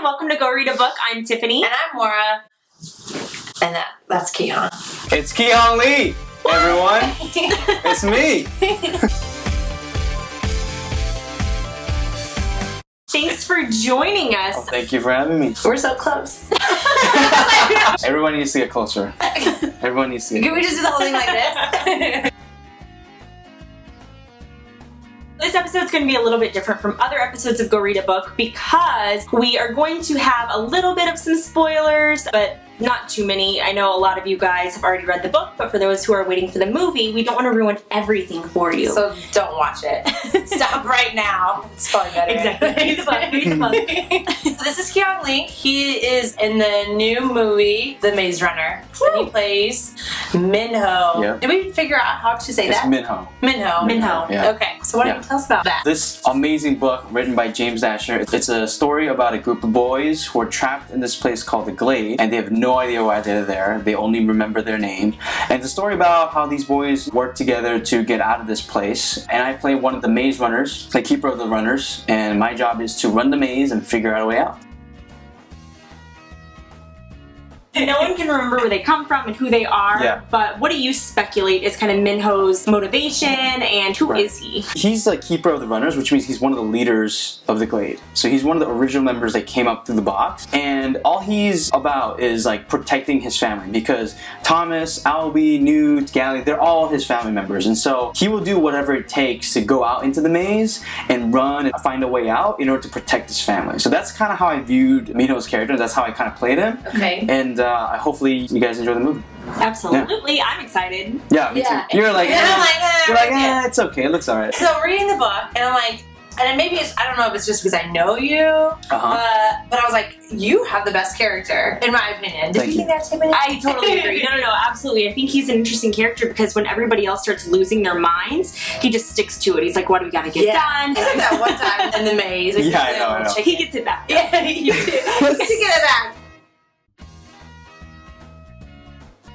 and welcome to Go Read a Book. I'm Tiffany. And I'm Moira. And that's Keon. It's Keon Lee, everyone. It's me. Thanks for joining us. Oh, thank you for having me. We're so close. Everyone needs to get closer. Everyone needs to get Can we just do the whole thing like this? This episode's going to be a little bit different from other episodes of Go Read a Book because we are going to have a little bit of some spoilers, but not too many. I know a lot of you guys have already read the book, but for those who are waiting for the movie, we don't want to ruin everything for you. So don't watch it. Stop right now. It's probably better. Exactly. So this is Keon Lee. He is in the new movie, The Maze Runner. And he plays Minho. Yep. Did we figure out how to say that? Minho. Minho. Minho. Yeah. Okay, so why don't you tell us about that? This amazing book written by James Asher. It's a story about a group of boys who are trapped in this place called the Glade, and they have no idea why they're there. They only remember their name. And it's a story about how these boys work together to get out of this place. And I play one of the maze runners, the keeper of the runners, and my job is to run the maze and figure out a way out. No one can remember where they come from and who they are, but what do you speculate is kind of Minho's motivation, and who is he? He's the keeper of the runners, which means he's one of the leaders of the Glade. So he's one of the original members that came up through the box, and all he's about is like protecting his family, because Thomas, Albie, Newt, Gally, they're all his family members, and so he will do whatever it takes to go out into the maze and run and find a way out in order to protect his family. So that's kind of how I viewed Minho's character. That's how I kind of played him. Okay. And hopefully you guys enjoy the movie. Absolutely, yeah. I'm excited. Yeah, me too. You're like, it's okay. It looks alright. So I'm reading the book, and I'm like, and maybe it's, I don't know if it's just because I know you, but I was like, you have the best character, in my opinion. Did you think that, Tiffany? I totally agree. No, absolutely. I think he's an interesting character because when everybody else starts losing their minds, he just sticks to it. He's like, what do we gotta get done? He said that one time in the maze. Yeah, I know. He gets it back. Yeah, he gets to get it back.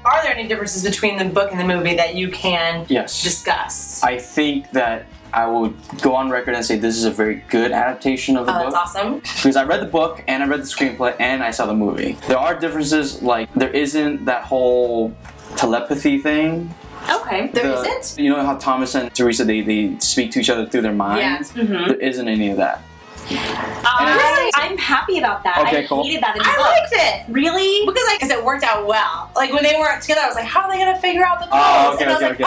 Are there any differences between the book and the movie that you can discuss? I think that I would go on record and say this is a very good adaptation of the book. That's awesome. Because I read the book, and I read the screenplay, and I saw the movie. There are differences, like there isn't that whole telepathy thing. Okay, there isn't? You know how Thomas and Teresa, they speak to each other through their minds? Yeah. There isn't any of that. Really? I'm happy about that. Okay, I hated that in the book. I liked it. Really? Because it worked out well. Like when they weren't together, I was like, how are they gonna figure out the codes? And I was like,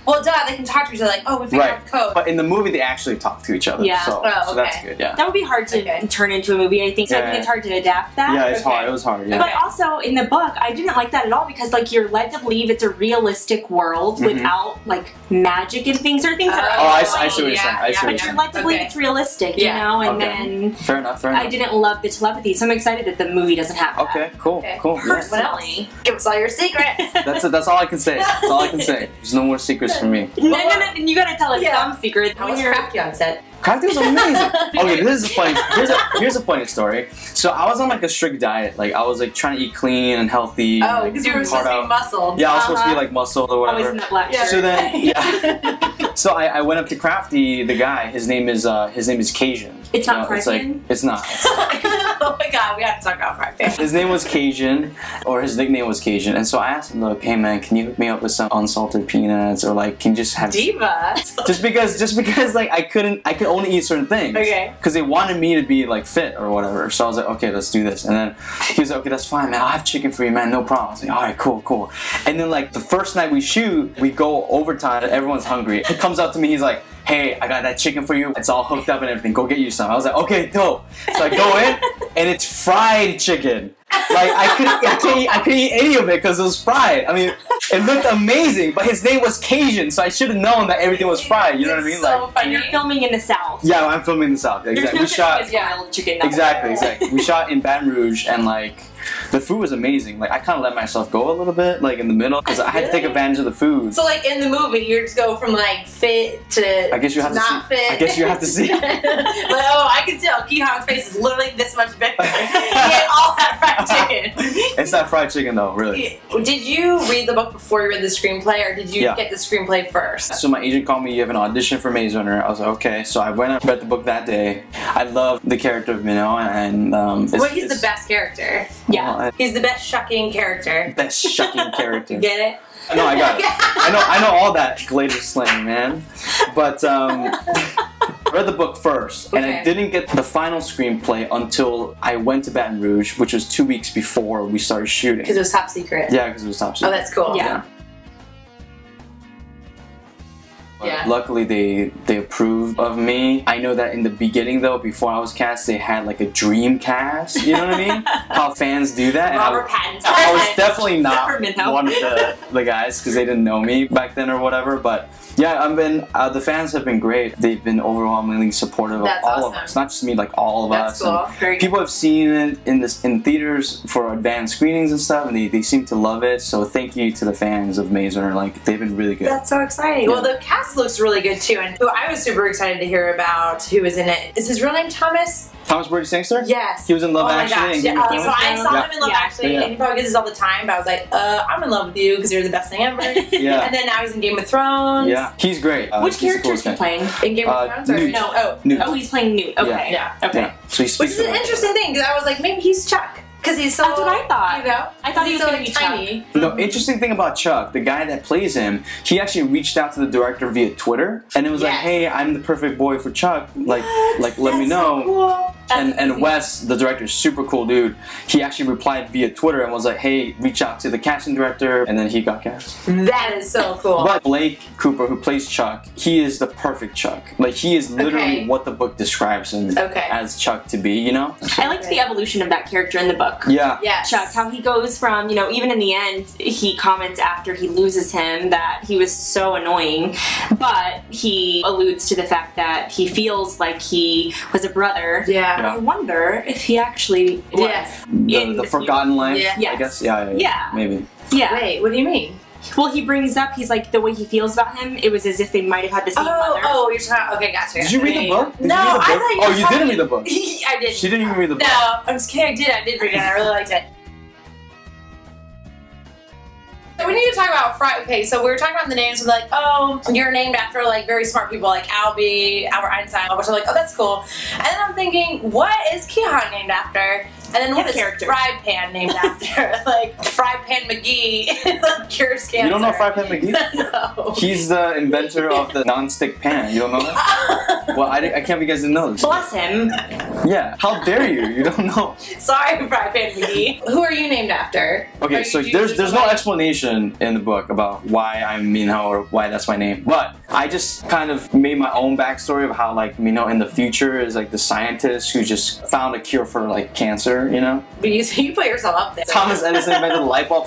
well, duh, they can talk to each other. Like, oh, we figured out the code. But in the movie, they actually talk to each other. Yeah. So that's good. Yeah. That would be hard to turn into a movie. I think. So I think it's hard to adapt that. Yeah, it's hard. It was hard. Yeah. But also in the book, I didn't like that at all because like you're led to believe it's a realistic world without like magic and things or things. I see what you're saying. But you're led to believe it's realistic, you know, and then. Fair enough. I didn't love the telepathy, so I'm excited that the movie doesn't have that. Okay, cool. Personally. Give us all your secrets. That's all I can say. That's all I can say. There's no more secrets from me. No, you gotta tell us some secrets. How was Crafty on set? Crafty was amazing. Okay, this is funny. Here's a funny story. So I was on like a strict diet. Like I was like trying to eat clean and healthy. Oh, because you were supposed to be muscled. Yeah, I was supposed to be like muscled or whatever. Always in that black shirt. So then, so I went up to Crafty, the guy. His name is Cajun. It's not Cajun? It's not. Oh my god, we have to talk about Crafty. His name was Cajun, or his nickname was Cajun, and so I asked him, like, hey man, can you hook me up with some unsalted peanuts, or like, can you just have Diva? just because like I could only eat certain things. Okay. Because they wanted me to be like fit or whatever, so I was like, okay, let's do this. And then he was like, okay, that's fine, man. I'll have chicken for you, man. No problem. I was like, all right, cool. And then like the first night we shoot, we go overtime. Everyone's hungry. He comes up to me. He's like, hey, I got that chicken for you. It's all hooked up and everything. Go get you some. I was like, okay, dope. So I go in, and it's fried chicken. Like I couldn't eat any of it because it was fried. I mean, it looked amazing, but his name was Cajun, so I should have known that everything was fried. You know what I mean? So funny. And you're filming in the South. Yeah, I'm filming in the South. Exactly. There's no such thing as grilled chicken. Exactly. We shot in Baton Rouge, and like the food was amazing. Like I kind of let myself go a little bit, like in the middle, because I had to take advantage of the food. So like in the movie, you just go from like fit to I guess you have not to see. fit. I guess you have to see. Like, oh, I can tell Keon's face is literally this much bigger. He ate all that fried fried chicken. It's not fried chicken though, really. Did you read the book before you read the screenplay, or did you get the screenplay first? So my agent called me, you have an audition for Maze Runner. I was like, okay. So I went and read the book that day. I love the character of Minho, and he's the best character. Yeah. Well, He's the best shucking character. best shucking character. Get it? No, I got it. I know all that glader slang, man. But I read the book first, and I didn't get the final screenplay until I went to Baton Rouge, which was 2 weeks before we started shooting. Because it was top secret. Yeah, because it was top secret. Oh, that's cool. Yeah. But luckily they approved of me. I know that in the beginning though, before I was cast, they had like a dream cast. You know what I mean? How fans do that. Robert Pattinson. I was definitely not Minho. one of the guys because they didn't know me back then or whatever. But yeah, the fans have been great. They've been overwhelmingly supportive of all of us, not just me, like all of us. Cool. Very people have seen it in theaters for advanced screenings and stuff, and they seem to love it. So thank you to the fans of Maze Runner. Like they've been really good. That's so exciting. Well, the cast looks really good too, and who I was super excited to hear about who was in it. Is his real name Thomas? Thomas Brody Sangster? Yes. He was in Love Actually. So I saw him in Love Actually, and he probably gets this all the time, but I was like, I'm in love with you because you're the best thing ever. Yeah. And then now he's in Game of Thrones. Yeah. He's great. Which character is he playing? In Game of Thrones? Or Newt. no, Newt. Oh, he's playing Newt. Okay. Yeah. Okay. Yeah. So he Which speaks is an interesting thing, because I was like, maybe he's Chuck. Because he's so, that's what I thought. You know? I thought he was so going to be tiny. Chuck. The interesting thing about Chuck, the guy that plays him, he actually reached out to the director via Twitter, and it was like, hey, I'm the perfect boy for Chuck. Like let me know. So cool. And Wes, the director, super cool dude. He actually replied via Twitter and was like, hey, reach out to the casting director, and then he got cast. That is so cool. But Blake Cooper, who plays Chuck, he is the perfect Chuck. Like, he is literally what the book describes him as Chuck to be, you know? I liked the evolution of that character in the book. Yeah. Yes. Chuck, how he goes from, you know, even in the end, he comments after he loses him that he was so annoying, but he alludes to the fact that he feels like he was a brother. Yeah. I wonder if he actually was. Yes. The forgotten life, Yeah. I guess. Yeah. Maybe. Yeah. Wait, what do you mean? Well, he brings up, he's like, the way he feels about him, it was as if they might have had the same mother. Oh, you're talking, okay, gotcha. Did you read the book? No, I thought you were you didn't read the book. I did. She didn't even read the book. No, I'm just kidding, I did read it, I really liked it. So we need to talk about so we were talking about the names, and like, oh, you're named after like very smart people like Albert Einstein, which I'm like, oh, that's cool. And then I'm thinking, what is Keon named after? And then what is Fry Pan named after? Like Fry Pan McGee like cures cancer. You don't know Fry Pan McGee? No. He's the inventor of the non-stick pan. You don't know that? Well, I can't believe you guys didn't know this. Bless him. Yeah. How dare you? You don't know. Sorry, Fry Pan McGee. Who are you named after? Okay, so there's no explanation in the book about why I'm Minho or why that's my name, but I just kind of made my own backstory of how like Minho in the future is like the scientist who just found a cure for like cancer, you know? But you put yourself up there. Thomas Edison invented the light bulb.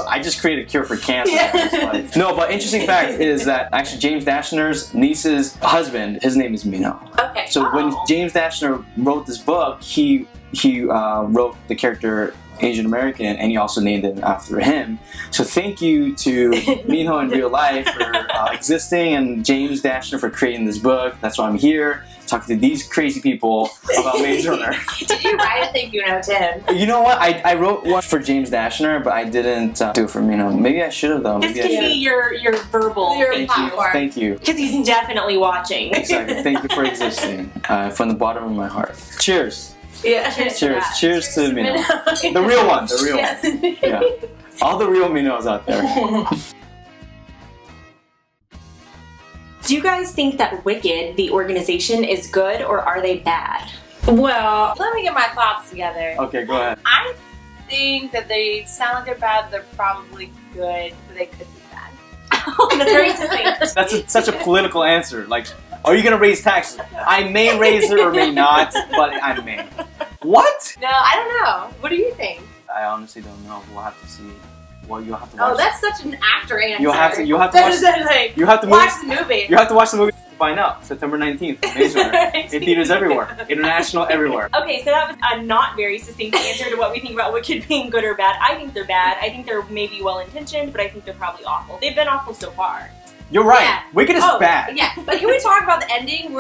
I just created a cure for cancer. Yeah. No, but interesting fact is that actually James Dashner's niece's husband, his name is Minho. Okay. So when James Dashner wrote this book, he wrote the character Asian American, and he also named it after him. So thank you to Minho in real life for existing, and James Dashner for creating this book. That's why I'm here, talking to these crazy people about Maze Runner. Did you write a thank you note to him? You know what? I wrote one for James Dashner, but I didn't do it for Minho. Maybe I should have though. This could be your verbal Thank you. Because he's definitely watching. Exactly. Thank you for existing from the bottom of my heart. Cheers. Yeah. Cheers to Minho. The real one. The real one. Yeah. All the real Minhos out there. Do you guys think that Wicked, the organization, is good or are they bad? Well, let me get my thoughts together. Okay, go ahead. I think that they sound like they're bad, they're probably good, but they could be bad. Oh, that's very succinct. That's such a political answer. Like, are you gonna raise taxes? I may raise it or may not, but I may. What? No, I don't know. What do you think? I honestly don't know. We'll have to see. Well, you'll have to watch. Oh, that's such an actor answer. You have to watch. Like, you have to watch the movie. You have to watch the movie to find out. September 19th, Maze Runner. In theaters everywhere, international everywhere. Okay, so that was a not very succinct answer to what we think about Wicked being good or bad. I think they're bad. I think they're maybe well intentioned, but I think they're probably awful. They've been awful so far. You're right. Yeah. Wicked is bad. Yeah, but can we talk about the ending?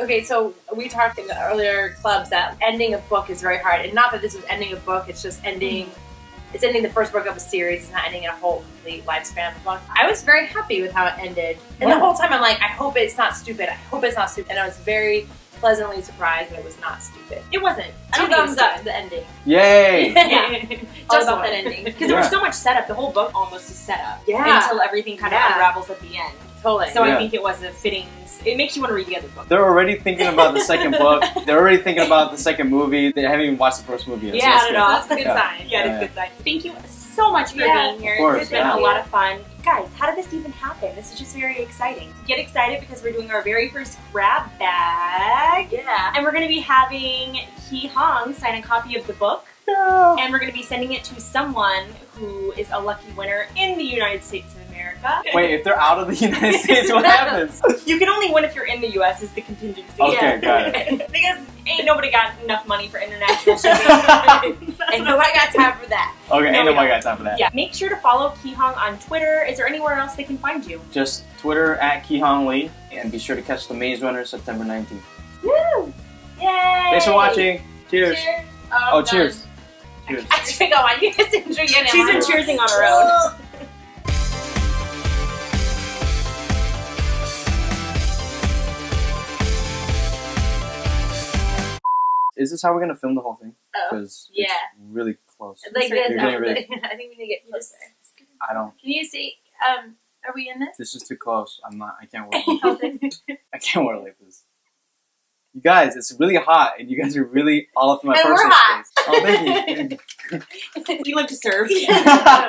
Okay, so we talked in the earlier clubs that ending a book is very hard, and not that this was ending a book. It's just ending. It's ending the first book of a series. It's not ending in a whole complete lifespan of a book. I was very happy with how it ended, and the whole time I'm like, I hope it's not stupid. I hope it's not stupid. And I was very pleasantly surprised that it was not stupid. It wasn't. Two thumbs up to the ending. Yay! Yeah. Just about that ending. Because there was so much setup. The whole book almost is set up. Yeah. Until everything kind of unravels at the end. Totally. So I think it was a fitting. It makes you want to read the other book. They're already thinking about the second book. They're already thinking about the second movie. They haven't even watched the first movie yet. Yeah, so That's a good sign. Yeah, it's a good sign. Thank you so much for being here. Of course, It's been a lot of fun. Guys, how did this even happen? This is just very exciting. Get excited because we're doing our very first grab bag. Yeah. And we're going to be having Ki Hong sign a copy of the book. No. And we're going to be sending it to someone who is a lucky winner in the United States of America. Wait, if they're out of the United States, what happens? You can only win if you're in the U.S. is the contingency. Okay, got it. Because ain't nobody got enough money for international shipping. And nobody got time for that. Okay, ain't nobody got time for that. Yeah. Make sure to follow Ki Hong on Twitter. Is there anywhere else they can find you? Just Twitter @Ki Hong Lee, and be sure to catch the Maze Runner September 19th. Woo! Yay! Thanks for watching. Cheers. Cheers. Oh, cheers. Cheers. I drink on you guys didn't drink any. She's been cheersing on her own. Is this how we're gonna film the whole thing? Oh, Because yeah. it's really close. Like You're this. getting really- I think we need to get closer. I don't. Can you see? Are we in this? This is too close. I'm not. I can't wear it. I can't wear it like this. You guys, it's really hot, and you guys are really all up in my And we're personal hot. space. Oh, thank you. You like to serve.